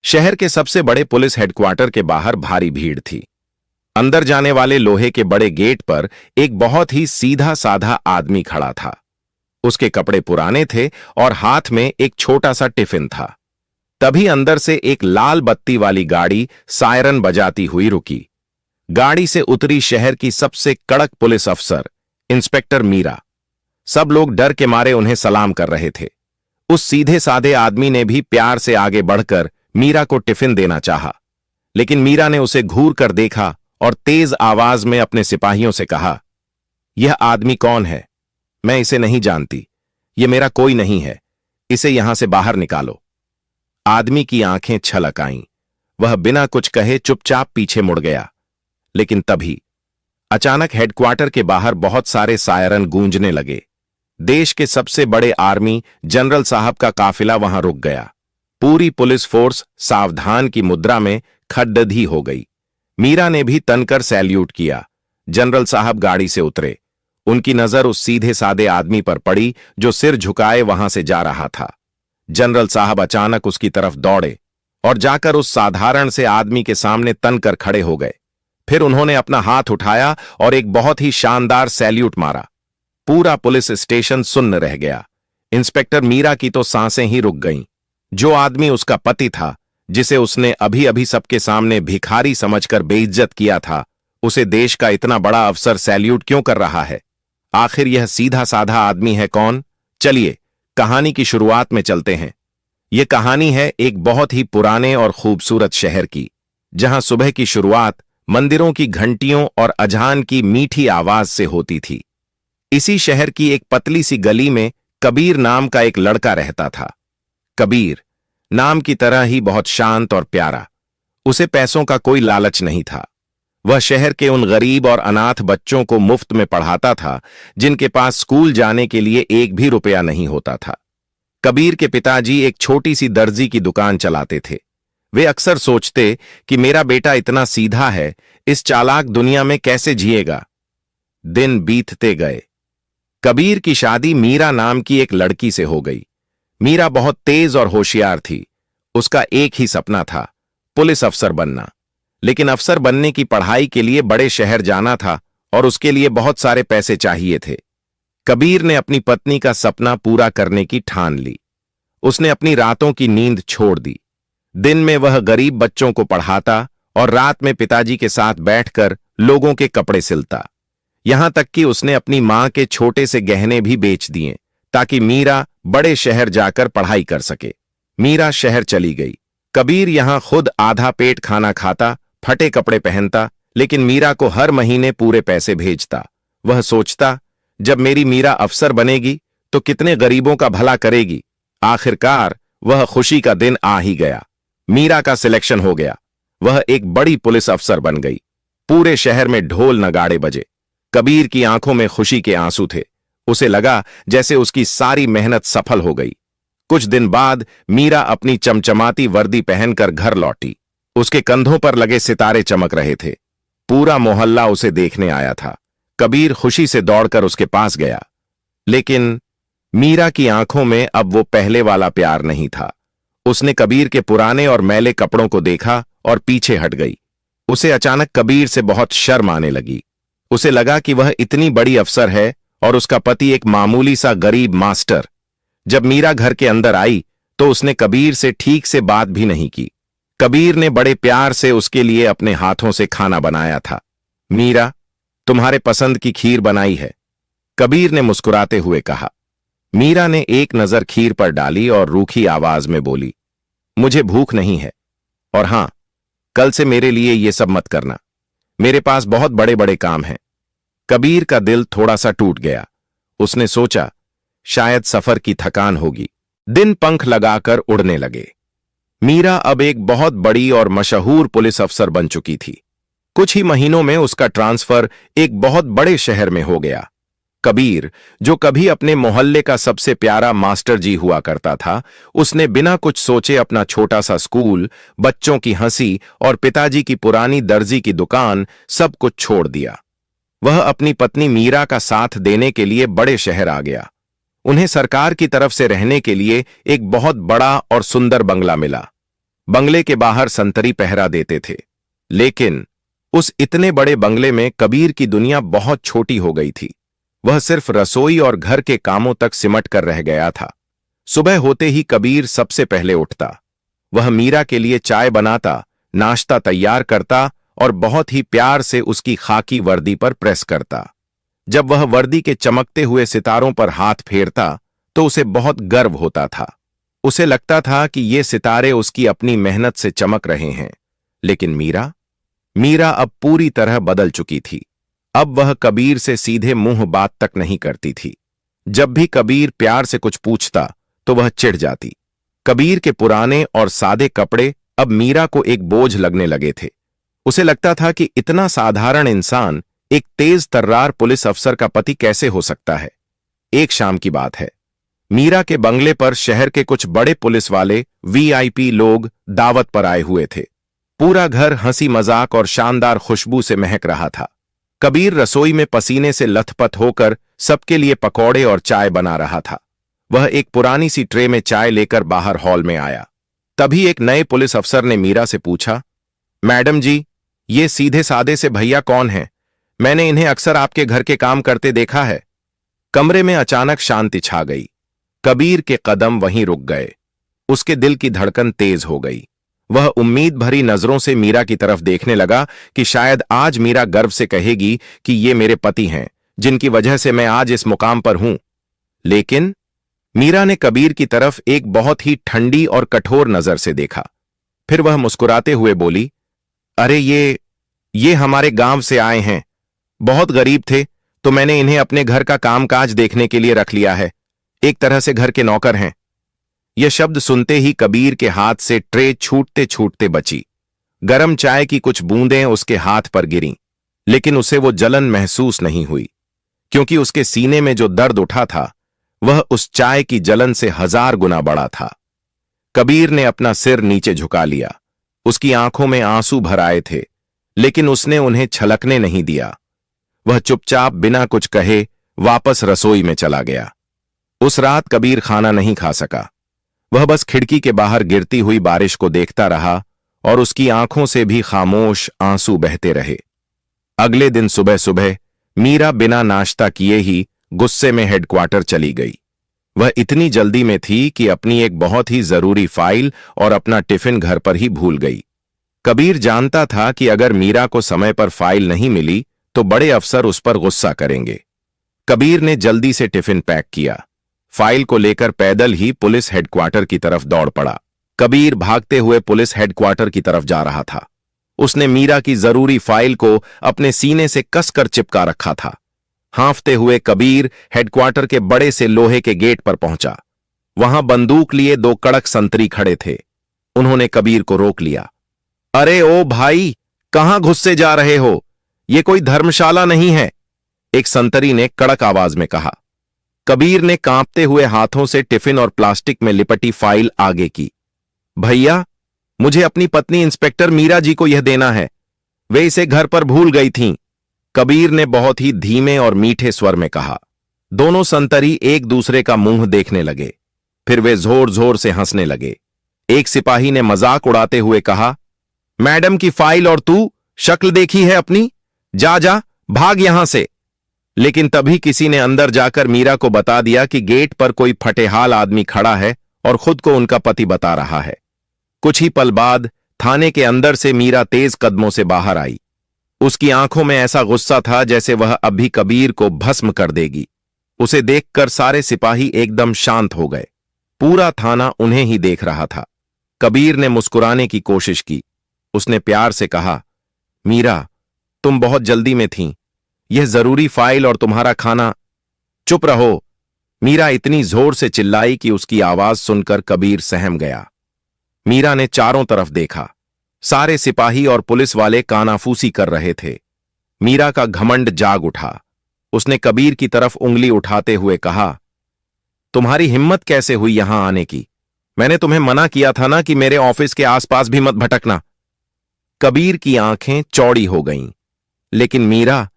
शहर के सबसे बड़े पुलिस हेडक्वार्टर के बाहर भारी भीड़ थी। अंदर जाने वाले लोहे के बड़े गेट पर एक बहुत ही सीधा साधा आदमी खड़ा था। उसके कपड़े पुराने थे और हाथ में एक छोटा सा टिफिन था। तभी अंदर से एक लाल बत्ती वाली गाड़ी सायरन बजाती हुई रुकी। गाड़ी से उतरी शहर की सबसे कड़क पुलिस अफसर इंस्पेक्टर मीरा। सब लोग डर के मारे उन्हें सलाम कर रहे थे। उस सीधे साधे आदमी ने भी प्यार से आगे बढ़कर मीरा को टिफिन देना चाहा, लेकिन मीरा ने उसे घूर कर देखा और तेज आवाज में अपने सिपाहियों से कहा, यह आदमी कौन है? मैं इसे नहीं जानती। यह मेरा कोई नहीं है। इसे यहां से बाहर निकालो। आदमी की आंखें छलक आईं। वह बिना कुछ कहे चुपचाप पीछे मुड़ गया। लेकिन तभी अचानक हेडक्वार्टर के बाहर बहुत सारे सायरन गूंजने लगे। देश के सबसे बड़े आर्मी जनरल साहब का काफिला वहां रुक गया। पूरी पुलिस फोर्स सावधान की मुद्रा में खड्डधी हो गई। मीरा ने भी तनकर सैल्यूट किया। जनरल साहब गाड़ी से उतरे। उनकी नजर उस सीधे साधे आदमी पर पड़ी जो सिर झुकाए वहां से जा रहा था। जनरल साहब अचानक उसकी तरफ दौड़े और जाकर उस साधारण से आदमी के सामने तनकर खड़े हो गए। फिर उन्होंने अपना हाथ उठाया और एक बहुत ही शानदार सैल्यूट मारा। पूरा पुलिस स्टेशन सुन्न रह गया। इंस्पेक्टर मीरा की तो सांसें ही रुक गईं। जो आदमी उसका पति था, जिसे उसने अभी अभी सबके सामने भिखारी समझकर बेइज्जत किया था, उसे देश का इतना बड़ा अफसर सैल्यूट क्यों कर रहा है? आखिर यह सीधा साधा आदमी है कौन? चलिए कहानी की शुरुआत में चलते हैं। यह कहानी है एक बहुत ही पुराने और खूबसूरत शहर की, जहां सुबह की शुरुआत मंदिरों की घंटियों और अजान की मीठी आवाज से होती थी। इसी शहर की एक पतली सी गली में कबीर नाम का एक लड़का रहता था। कबीर नाम की तरह ही बहुत शांत और प्यारा। उसे पैसों का कोई लालच नहीं था। वह शहर के उन गरीब और अनाथ बच्चों को मुफ्त में पढ़ाता था जिनके पास स्कूल जाने के लिए एक भी रुपया नहीं होता था। कबीर के पिताजी एक छोटी सी दर्जी की दुकान चलाते थे। वे अक्सर सोचते कि मेरा बेटा इतना सीधा है, इस चालाक दुनिया में कैसे जिएगा। दिन बीतते गए। कबीर की शादी मीरा नाम की एक लड़की से हो गई। मीरा बहुत तेज और होशियार थी। उसका एक ही सपना था, पुलिस अफसर बनना। लेकिन अफसर बनने की पढ़ाई के लिए बड़े शहर जाना था और उसके लिए बहुत सारे पैसे चाहिए थे। कबीर ने अपनी पत्नी का सपना पूरा करने की ठान ली। उसने अपनी रातों की नींद छोड़ दी। दिन में वह गरीब बच्चों को पढ़ाता और रात में पिताजी के साथ बैठकर लोगों के कपड़े सिलता। यहां तक कि उसने अपनी मां के छोटे से गहने भी बेच दिए ताकि मीरा बड़े शहर जाकर पढ़ाई कर सके। मीरा शहर चली गई। कबीर यहां खुद आधा पेट खाना खाता, फटे कपड़े पहनता, लेकिन मीरा को हर महीने पूरे पैसे भेजता। वह सोचता, जब मेरी मीरा अफसर बनेगी तो कितने गरीबों का भला करेगी। आखिरकार वह खुशी का दिन आ ही गया। मीरा का सिलेक्शन हो गया। वह एक बड़ी पुलिस अफसर बन गई। पूरे शहर में ढोल नगाड़े बजे। कबीर की आंखों में खुशी के आंसू थे। उसे लगा जैसे उसकी सारी मेहनत सफल हो गई। कुछ दिन बाद मीरा अपनी चमचमाती वर्दी पहनकर घर लौटी। उसके कंधों पर लगे सितारे चमक रहे थे। पूरा मोहल्ला उसे देखने आया था। कबीर खुशी से दौड़कर उसके पास गया। लेकिन मीरा की आंखों में अब वो पहले वाला प्यार नहीं था। उसने कबीर के पुराने और मैले कपड़ों को देखा और पीछे हट गई। उसे अचानक कबीर से बहुत शर्म आने लगी। उसे लगा कि वह इतनी बड़ी अफसर है और उसका पति एक मामूली सा गरीब मास्टर। जब मीरा घर के अंदर आई तो उसने कबीर से ठीक से बात भी नहीं की। कबीर ने बड़े प्यार से उसके लिए अपने हाथों से खाना बनाया था। मीरा, तुम्हारे पसंद की खीर बनाई है, कबीर ने मुस्कुराते हुए कहा। मीरा ने एक नजर खीर पर डाली और रूखी आवाज में बोली, मुझे भूख नहीं है, और हां, कल से मेरे लिए ये सब मत करना। मेरे पास बहुत बड़े बड़े काम हैं। कबीर का दिल थोड़ा सा टूट गया। उसने सोचा, शायद सफर की थकान होगी। दिन पंख लगाकर उड़ने लगे। मीरा अब एक बहुत बड़ी और मशहूर पुलिस अफसर बन चुकी थी। कुछ ही महीनों में उसका ट्रांसफर एक बहुत बड़े शहर में हो गया। कबीर, जो कभी अपने मोहल्ले का सबसे प्यारा मास्टर जी हुआ करता था, उसने बिना कुछ सोचे अपना छोटा सा स्कूल, बच्चों की हंसी और पिताजी की पुरानी दर्जी की दुकान सब कुछ छोड़ दिया। वह अपनी पत्नी मीरा का साथ देने के लिए बड़े शहर आ गया। उन्हें सरकार की तरफ से रहने के लिए एक बहुत बड़ा और सुंदर बंगला मिला। बंगले के बाहर संतरी पहरा देते थे। लेकिन उस इतने बड़े बंगले में कबीर की दुनिया बहुत छोटी हो गई थी। वह सिर्फ रसोई और घर के कामों तक सिमट कर रह गया था। सुबह होते ही कबीर सबसे पहले उठता। वह मीरा के लिए चाय बनाता, नाश्ता तैयार करता और बहुत ही प्यार से उसकी खाकी वर्दी पर प्रेस करता। जब वह वर्दी के चमकते हुए सितारों पर हाथ फेरता तो उसे बहुत गर्व होता था। उसे लगता था कि ये सितारे उसकी अपनी मेहनत से चमक रहे हैं। लेकिन मीरा अब पूरी तरह बदल चुकी थी। अब वह कबीर से सीधे मुंह बात तक नहीं करती थी। जब भी कबीर प्यार से कुछ पूछता तो वह चिढ़ जाती। कबीर के पुराने और सादे कपड़े अब मीरा को एक बोझ लगने लगे थे। उसे लगता था कि इतना साधारण इंसान एक तेज तर्रार पुलिस अफसर का पति कैसे हो सकता है। एक शाम की बात है। मीरा के बंगले पर शहर के कुछ बड़े पुलिस वाले वीआईपी लोग दावत पर आए हुए थे। पूरा घर हंसी मजाक और शानदार खुशबू से महक रहा था। कबीर रसोई में पसीने से लथपथ होकर सबके लिए पकौड़े और चाय बना रहा था। वह एक पुरानी सी ट्रे में चाय लेकर बाहर हॉल में आया। तभी एक नए पुलिस अफसर ने मीरा से पूछा, मैडम जी, ये सीधे सादे से भैया कौन हैं? मैंने इन्हें अक्सर आपके घर के काम करते देखा है। कमरे में अचानक शांति छा गई। कबीर के कदम वहीं रुक गए। उसके दिल की धड़कन तेज हो गई। वह उम्मीद भरी नजरों से मीरा की तरफ देखने लगा कि शायद आज मीरा गर्व से कहेगी कि ये मेरे पति हैं, जिनकी वजह से मैं आज इस मुकाम पर हूं। लेकिन मीरा ने कबीर की तरफ एक बहुत ही ठंडी और कठोर नजर से देखा। फिर वह मुस्कुराते हुए बोली, अरे ये हमारे गांव से आए हैं। बहुत गरीब थे तो मैंने इन्हें अपने घर का कामकाज देखने के लिए रख लिया है। एक तरह से घर के नौकर हैं। यह शब्द सुनते ही कबीर के हाथ से ट्रे छूटते छूटते बची। गरम चाय की कुछ बूंदें उसके हाथ पर गिरीं, लेकिन उसे वो जलन महसूस नहीं हुई, क्योंकि उसके सीने में जो दर्द उठा था वह उस चाय की जलन से 1000 गुना बड़ा था। कबीर ने अपना सिर नीचे झुका लिया। उसकी आंखों में आंसू भर आए थे, लेकिन उसने उन्हें छलकने नहीं दिया। वह चुपचाप बिना कुछ कहे वापस रसोई में चला गया। उस रात कबीर खाना नहीं खा सका। वह बस खिड़की के बाहर गिरती हुई बारिश को देखता रहा और उसकी आंखों से भी खामोश आंसू बहते रहे। अगले दिन सुबह सुबह मीरा बिना नाश्ता किए ही गुस्से में हेडक्वार्टर चली गई। वह इतनी जल्दी में थी कि अपनी एक बहुत ही जरूरी फाइल और अपना टिफिन घर पर ही भूल गई। कबीर जानता था कि अगर मीरा को समय पर फाइल नहीं मिली तो बड़े अफसर उस पर गुस्सा करेंगे। कबीर ने जल्दी से टिफिन पैक किया। फाइल को लेकर पैदल ही पुलिस हेडक्वार्टर की तरफ दौड़ पड़ा। कबीर भागते हुए पुलिस हेडक्वार्टर की तरफ जा रहा था। उसने मीरा की जरूरी फाइल को अपने सीने से कसकर चिपका रखा था। हांफते हुए कबीर हेडक्वार्टर के बड़े से लोहे के गेट पर पहुंचा। वहां बंदूक लिए 2 कड़क संतरी खड़े थे। उन्होंने कबीर को रोक लिया। अरे ओ भाई, कहां घुससे जा रहे हो? ये कोई धर्मशाला नहीं है, एक संतरी ने कड़क आवाज में कहा। कबीर ने कांपते हुए हाथों से टिफिन और प्लास्टिक में लिपटी फाइल आगे की। भैया, मुझे अपनी पत्नी इंस्पेक्टर मीरा जी को यह देना है। वे इसे घर पर भूल गई थीं, कबीर ने बहुत ही धीमे और मीठे स्वर में कहा। दोनों संतरी एक दूसरे का मुंह देखने लगे। फिर वे जोर जोर से हंसने लगे। एक सिपाही ने मजाक उड़ाते हुए कहा, मैडम की फाइल और तू शक्ल देखी है अपनी? जा जा, भाग यहां से। लेकिन तभी किसी ने अंदर जाकर मीरा को बता दिया कि गेट पर कोई फटेहाल आदमी खड़ा है और खुद को उनका पति बता रहा है। कुछ ही पल बाद थाने के अंदर से मीरा तेज कदमों से बाहर आई। उसकी आंखों में ऐसा गुस्सा था जैसे वह अभी कबीर को भस्म कर देगी। उसे देखकर सारे सिपाही एकदम शांत हो गए। पूरा थाना उन्हें ही देख रहा था। कबीर ने मुस्कुराने की कोशिश की। उसने प्यार से कहा, मीरा, तुम बहुत जल्दी में थीं। यह जरूरी फाइल और तुम्हारा खाना। चुप रहो। मीरा इतनी जोर से चिल्लाई कि उसकी आवाज सुनकर कबीर सहम गया। मीरा ने चारों तरफ देखा। सारे सिपाही और पुलिस वाले कानाफूसी कर रहे थे। मीरा का घमंड जाग उठा। उसने कबीर की तरफ उंगली उठाते हुए कहा, तुम्हारी हिम्मत कैसे हुई यहां आने की? मैंने तुम्हें मना किया था ना कि मेरे ऑफिस के आसपास भी मत भटकना। कबीर की आंखें चौड़ी हो गईं। लेकिन मीरा,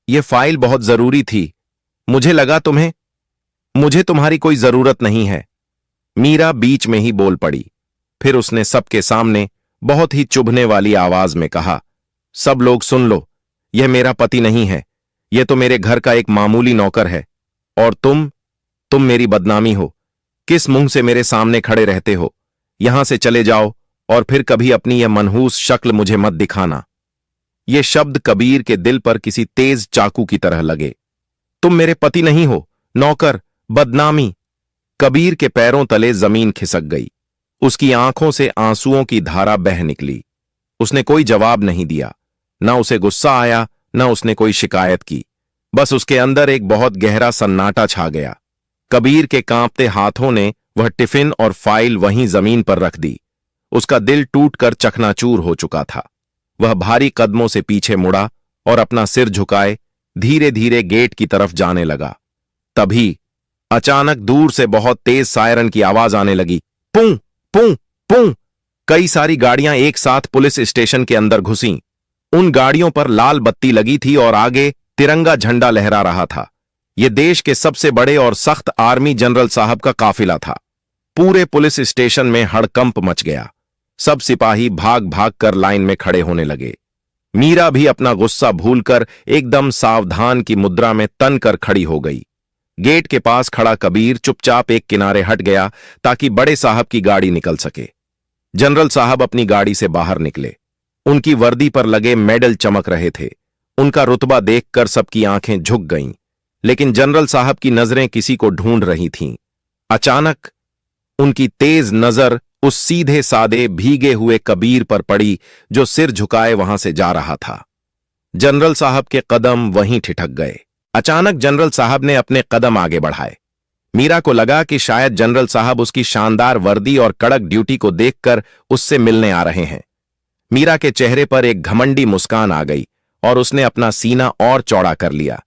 यह फाइल बहुत जरूरी थी। मुझे लगा मुझे तुम्हारी कोई जरूरत नहीं है। मीरा बीच में ही बोल पड़ी। फिर उसने सबके सामने बहुत ही चुभने वाली आवाज में कहा, सब लोग सुन लो, यह मेरा पति नहीं है, यह तो मेरे घर का एक मामूली नौकर है। और तुम मेरी बदनामी हो। किस मुंह से मेरे सामने खड़े रहते हो? यहां से चले जाओ और फिर कभी अपनी यह मनहूस शक्ल मुझे मत दिखाना। ये शब्द कबीर के दिल पर किसी तेज चाकू की तरह लगे। तुम मेरे पति नहीं हो, नौकर, बदनामी। कबीर के पैरों तले जमीन खिसक गई। उसकी आंखों से आंसुओं की धारा बह निकली। उसने कोई जवाब नहीं दिया। ना उसे गुस्सा आया, ना उसने कोई शिकायत की। बस उसके अंदर एक बहुत गहरा सन्नाटा छा गया। कबीर के कांपते हाथों ने वह टिफिन और फाइल वहीं जमीन पर रख दी। उसका दिल टूटकर चकनाचूर हो चुका था। वह भारी कदमों से पीछे मुड़ा और अपना सिर झुकाए धीरे धीरे गेट की तरफ जाने लगा। तभी अचानक दूर से बहुत तेज सायरन की आवाज आने लगी। पूं पूं पूं। कई सारी गाड़ियां एक साथ पुलिस स्टेशन के अंदर घुसीं। उन गाड़ियों पर लाल बत्ती लगी थी और आगे तिरंगा झंडा लहरा रहा था। यह देश के सबसे बड़े और सख्त आर्मी जनरल साहब का काफिला था। पूरे पुलिस स्टेशन में हड़कंप मच गया। सब सिपाही भाग भाग कर लाइन में खड़े होने लगे। मीरा भी अपना गुस्सा भूलकर एकदम सावधान की मुद्रा में तन कर खड़ी हो गई। गेट के पास खड़ा कबीर चुपचाप एक किनारे हट गया ताकि बड़े साहब की गाड़ी निकल सके। जनरल साहब अपनी गाड़ी से बाहर निकले। उनकी वर्दी पर लगे मेडल चमक रहे थे। उनका रुतबा देखकर सबकी आंखें झुक गईं, लेकिन जनरल साहब की नजरें किसी को ढूंढ रही थीं। अचानक उनकी तेज नजर उस सीधे सादे भीगे हुए कबीर पर पड़ी जो सिर झुकाए वहां से जा रहा था। जनरल साहब के कदम वहीं ठिठक गए। अचानक जनरल साहब ने अपने कदम आगे बढ़ाए। मीरा को लगा कि शायद जनरल साहब उसकी शानदार वर्दी और कड़क ड्यूटी को देखकर उससे मिलने आ रहे हैं। मीरा के चेहरे पर एक घमंडी मुस्कान आ गई और उसने अपना सीना और चौड़ा कर लिया।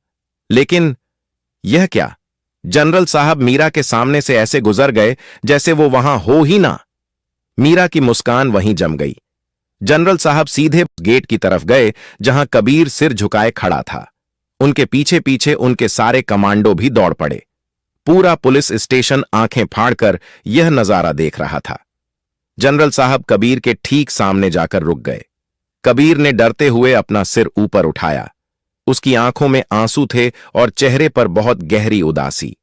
लेकिन यह क्या? जनरल साहब मीरा के सामने से ऐसे गुजर गए जैसे वो वहां हो ही ना। मीरा की मुस्कान वहीं जम गई। जनरल साहब सीधे गेट की तरफ गए जहां कबीर सिर झुकाए खड़ा था। उनके पीछे पीछे उनके सारे कमांडो भी दौड़ पड़े। पूरा पुलिस स्टेशन आंखें फाड़कर यह नजारा देख रहा था। जनरल साहब कबीर के ठीक सामने जाकर रुक गए। कबीर ने डरते हुए अपना सिर ऊपर उठाया। उसकी आंखों में आंसू थे और चेहरे पर बहुत गहरी उदासी।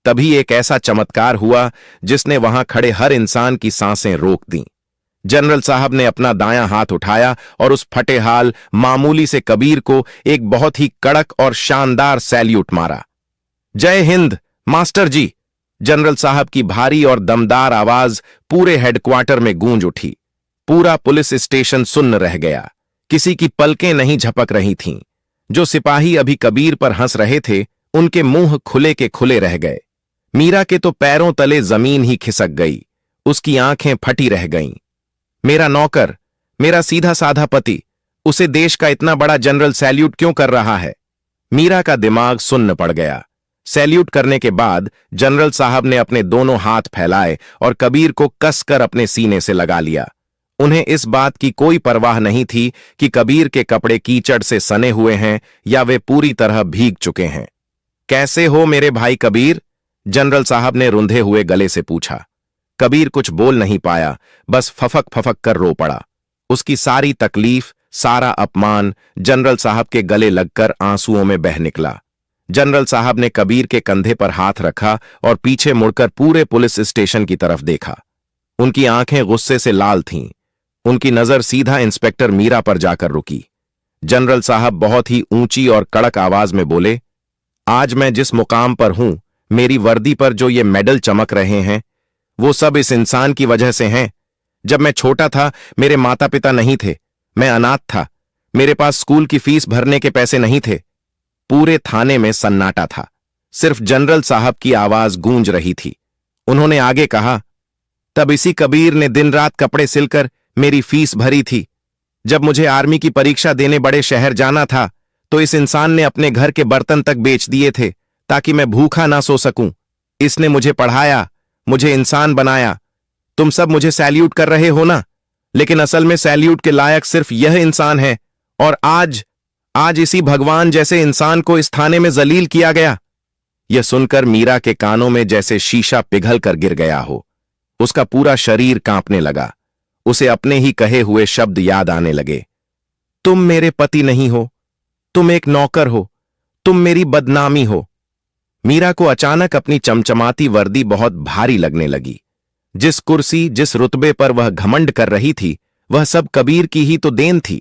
तभी एक ऐसा चमत्कार हुआ जिसने वहां खड़े हर इंसान की सांसें रोक दीं। जनरल साहब ने अपना दायां हाथ उठाया और उस फटेहाल मामूली से कबीर को एक बहुत ही कड़क और शानदार सैल्यूट मारा। जय हिंद मास्टर जी! जनरल साहब की भारी और दमदार आवाज पूरे हेडक्वार्टर में गूंज उठी। पूरा पुलिस स्टेशन सुन्न रह गया। किसी की पलकें नहीं झपक रही थीं। जो सिपाही अभी कबीर पर हंस रहे थे, उनके मुंह खुले के खुले रह गए। मीरा के तो पैरों तले जमीन ही खिसक गई। उसकी आंखें फटी रह गईं। मेरा नौकर, मेरा सीधा साधा पति, उसे देश का इतना बड़ा जनरल सैल्यूट क्यों कर रहा है? मीरा का दिमाग सुन्न पड़ गया। सैल्यूट करने के बाद जनरल साहब ने अपने दोनों हाथ फैलाए और कबीर को कसकर अपने सीने से लगा लिया। उन्हें इस बात की कोई परवाह नहीं थी कि कबीर के कपड़े कीचड़ से सने हुए हैं या वे पूरी तरह भीग चुके हैं। कैसे हो मेरे भाई कबीर? जनरल साहब ने रुंधे हुए गले से पूछा। कबीर कुछ बोल नहीं पाया, बस फफक फफक कर रो पड़ा। उसकी सारी तकलीफ, सारा अपमान जनरल साहब के गले लगकर आंसुओं में बह निकला। जनरल साहब ने कबीर के कंधे पर हाथ रखा और पीछे मुड़कर पूरे पुलिस स्टेशन की तरफ देखा। उनकी आंखें गुस्से से लाल थीं। उनकी नजर सीधा इंस्पेक्टर मीरा पर जाकर रुकी। जनरल साहब बहुत ही ऊंची और कड़क आवाज में बोले, आज मैं जिस मुकाम पर हूं, मेरी वर्दी पर जो ये मेडल चमक रहे हैं, वो सब इस इंसान की वजह से हैं। जब मैं छोटा था, मेरे माता पिता नहीं थे। मैं अनाथ था। मेरे पास स्कूल की फीस भरने के पैसे नहीं थे। पूरे थाने में सन्नाटा था। सिर्फ जनरल साहब की आवाज गूंज रही थी। उन्होंने आगे कहा, तब इसी कबीर ने दिन रात कपड़े सिलकर मेरी फीस भरी थी। जब मुझे आर्मी की परीक्षा देने बड़े शहर जाना था, तो इस इंसान ने अपने घर के बर्तन तक बेच दिए थे ताकि मैं भूखा ना सो सकूं। इसने मुझे पढ़ाया, मुझे इंसान बनाया। तुम सब मुझे सैल्यूट कर रहे हो ना, लेकिन असल में सैल्यूट के लायक सिर्फ यह इंसान है। और आज इसी भगवान जैसे इंसान को इस थाने में जलील किया गया। यह सुनकर मीरा के कानों में जैसे शीशा पिघल कर गिर गया हो। उसका पूरा शरीर कांपने लगा। उसे अपने ही कहे हुए शब्द याद आने लगे। तुम मेरे पति नहीं हो, तुम एक नौकर हो, तुम मेरी बदनामी हो। मीरा को अचानक अपनी चमचमाती वर्दी बहुत भारी लगने लगी। जिस कुर्सी, जिस रुतबे पर वह घमंड कर रही थी, वह सब कबीर की ही तो देन थी।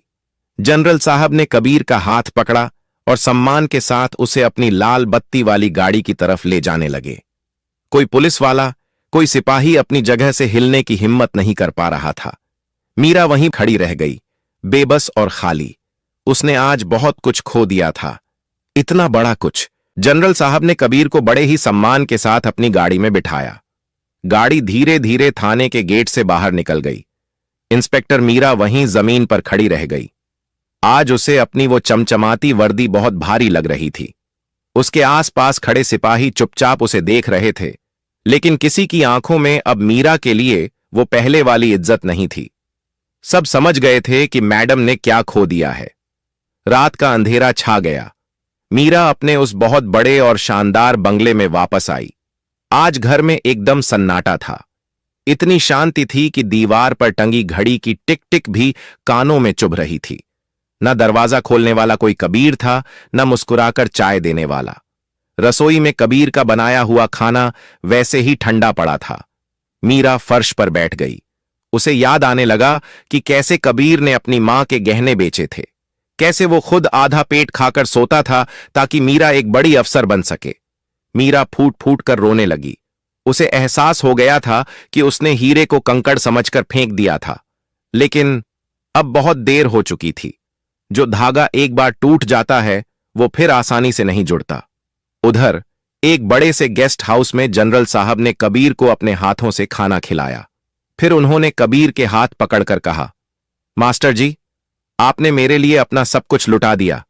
जनरल साहब ने कबीर का हाथ पकड़ा और सम्मान के साथ उसे अपनी लाल बत्ती वाली गाड़ी की तरफ ले जाने लगे। कोई पुलिस वाला, कोई सिपाही अपनी जगह से हिलने की हिम्मत नहीं कर पा रहा था। मीरा वहीं खड़ी रह गई, बेबस और खाली। उसने आज बहुत कुछ खो दिया था, इतना बड़ा कुछ। जनरल साहब ने कबीर को बड़े ही सम्मान के साथ अपनी गाड़ी में बिठाया। गाड़ी धीरे धीरे थाने के गेट से बाहर निकल गई। इंस्पेक्टर मीरा वहीं जमीन पर खड़ी रह गई। आज उसे अपनी वो चमचमाती वर्दी बहुत भारी लग रही थी। उसके आसपास खड़े सिपाही चुपचाप उसे देख रहे थे, लेकिन किसी की आंखों में अब मीरा के लिए वो पहले वाली इज्जत नहीं थी। सब समझ गए थे कि मैडम ने क्या खो दिया है। रात का अंधेरा छा गया। मीरा अपने उस बहुत बड़े और शानदार बंगले में वापस आई। आज घर में एकदम सन्नाटा था। इतनी शांति थी कि दीवार पर टंगी घड़ी की टिक टिक भी कानों में चुभ रही थी। न दरवाजा खोलने वाला कोई कबीर था, न मुस्कुराकर चाय देने वाला। रसोई में कबीर का बनाया हुआ खाना वैसे ही ठंडा पड़ा था। मीरा फर्श पर बैठ गई। उसे याद आने लगा कि कैसे कबीर ने अपनी मां के गहने बेचे थे, कैसे वो खुद आधा पेट खाकर सोता था ताकि मीरा एक बड़ी अफसर बन सके। मीरा फूट फूट कर रोने लगी। उसे एहसास हो गया था कि उसने हीरे को कंकड़ समझकर फेंक दिया था, लेकिन अब बहुत देर हो चुकी थी। जो धागा एक बार टूट जाता है वो फिर आसानी से नहीं जुड़ता। उधर एक बड़े से गेस्ट हाउस में जनरल साहब ने कबीर को अपने हाथों से खाना खिलाया। फिर उन्होंने कबीर के हाथ पकड़कर कहा, मास्टर जी, आपने मेरे लिए अपना सब कुछ लुटा दिया।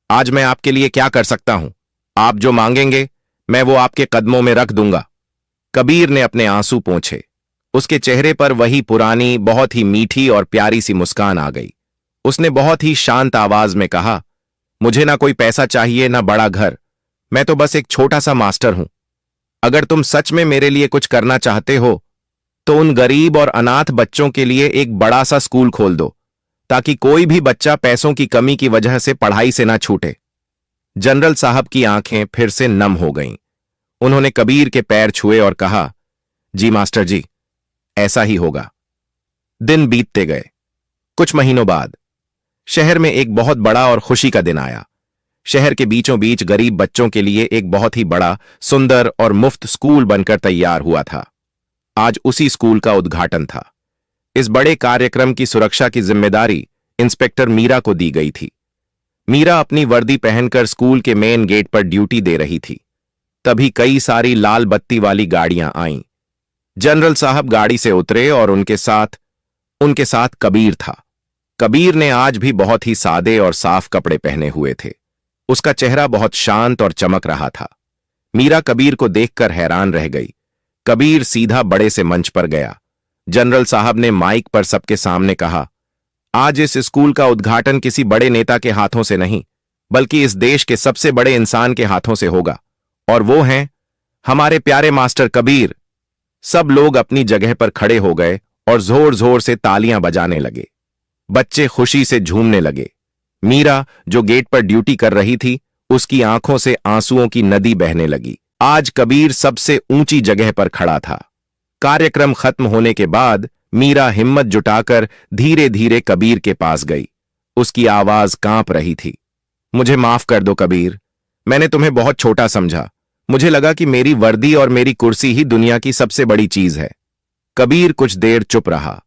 आज मैं आपके लिए क्या कर सकता हूं? आप जो मांगेंगे मैं वो आपके कदमों में रख दूंगा। कबीर ने अपने आंसू पोंछे। उसके चेहरे पर वही पुरानी, बहुत ही मीठी और प्यारी सी मुस्कान आ गई। उसने बहुत ही शांत आवाज में कहा, मुझे ना कोई पैसा चाहिए, ना बड़ा घर। मैं तो बस एक छोटा सा मास्टर हूं। अगर तुम सच में मेरे लिए कुछ करना चाहते हो तो उन गरीब और अनाथ बच्चों के लिए एक बड़ा सा स्कूल खोल दो, ताकि कोई भी बच्चा पैसों की कमी की वजह से पढ़ाई से ना छूटे। जनरल साहब की आंखें फिर से नम हो गईं। उन्होंने कबीर के पैर छुए और कहा, जी मास्टर जी, ऐसा ही होगा। दिन बीतते गए। कुछ महीनों बाद शहर में एक बहुत बड़ा और खुशी का दिन आया। शहर के बीचों बीच गरीब बच्चों के लिए एक बहुत ही बड़ा, सुंदर और मुफ्त स्कूल बनकर तैयार हुआ था। आज उसी स्कूल का उद्घाटन था। इस बड़े कार्यक्रम की सुरक्षा की जिम्मेदारी इंस्पेक्टर मीरा को दी गई थी। मीरा अपनी वर्दी पहनकर स्कूल के मेन गेट पर ड्यूटी दे रही थी। तभी कई सारी लाल बत्ती वाली गाड़ियां आईं। जनरल साहब गाड़ी से उतरे और उनके साथ कबीर था। कबीर ने आज भी बहुत ही सादे और साफ कपड़े पहने हुए थे। उसका चेहरा बहुत शांत और चमक रहा था। मीरा कबीर को देखकर हैरान रह गई। कबीर सीधा बड़े से मंच पर गया। जनरल साहब ने माइक पर सबके सामने कहा, आज इस स्कूल का उद्घाटन किसी बड़े नेता के हाथों से नहीं, बल्कि इस देश के सबसे बड़े इंसान के हाथों से होगा, और वो हैं हमारे प्यारे मास्टर कबीर। सब लोग अपनी जगह पर खड़े हो गए और जोर जोर से तालियां बजाने लगे। बच्चे खुशी से झूमने लगे। मीरा, जो गेट पर ड्यूटी कर रही थी, उसकी आंखों से आंसुओं की नदी बहने लगी। आज कबीर सबसे ऊंची जगह पर खड़ा था। कार्यक्रम खत्म होने के बाद मीरा हिम्मत जुटाकर धीरे धीरे कबीर के पास गई। उसकी आवाज कांप रही थी। मुझे माफ कर दो कबीर, मैंने तुम्हें बहुत छोटा समझा। मुझे लगा कि मेरी वर्दी और मेरी कुर्सी ही दुनिया की सबसे बड़ी चीज है। कबीर कुछ देर चुप रहा।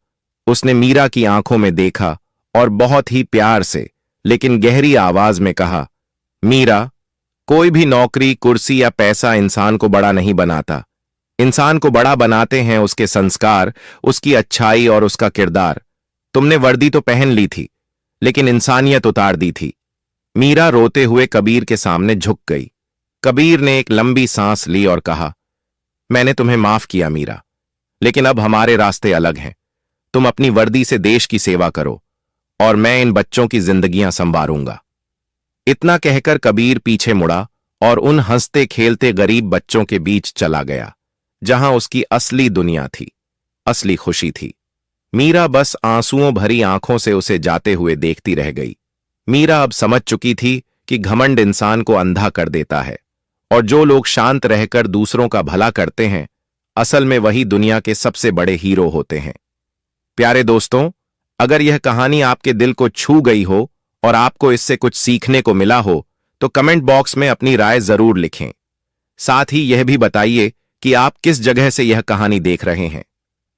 उसने मीरा की आंखों में देखा और बहुत ही प्यार से लेकिन गहरी आवाज में कहा, मीरा, कोई भी नौकरी, कुर्सी या पैसा इंसान को बड़ा नहीं बनाता। इंसान को बड़ा बनाते हैं उसके संस्कार, उसकी अच्छाई और उसका किरदार। तुमने वर्दी तो पहन ली थी, लेकिन इंसानियत उतार दी थी। मीरा रोते हुए कबीर के सामने झुक गई। कबीर ने एक लंबी सांस ली और कहा, मैंने तुम्हें माफ किया मीरा, लेकिन अब हमारे रास्ते अलग हैं। तुम अपनी वर्दी से देश की सेवा करो और मैं इन बच्चों की जिंदगियां संवारूंगा। इतना कहकर कबीर पीछे मुड़ा और उन हंसते खेलते गरीब बच्चों के बीच चला गया, जहां उसकी असली दुनिया थी। असली खुशी थी। मीरा बस आंसुओं भरी आंखों से उसे जाते हुए देखती रह गई। मीरा अब समझ चुकी थी कि घमंड इंसान को अंधा कर देता है, और जो लोग शांत रहकर दूसरों का भला करते हैं, असल में वही दुनिया के सबसे बड़े हीरो होते हैं। प्यारे दोस्तों, अगर यह कहानी आपके दिल को छू गई हो और आपको इससे कुछ सीखने को मिला हो, तो कमेंट बॉक्स में अपनी राय जरूर लिखें। साथ ही यह भी बताइए कि आप किस जगह से यह कहानी देख रहे हैं।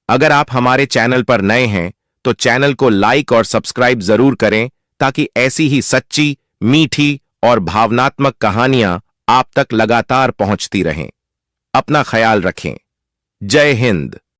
अगर आप हमारे चैनल पर नए हैं, तो चैनल को लाइक और सब्सक्राइब जरूर करें, ताकि ऐसी ही सच्ची, मीठी और भावनात्मक कहानियां आप तक लगातार पहुंचती रहें। अपना ख्याल रखें। जय हिंद।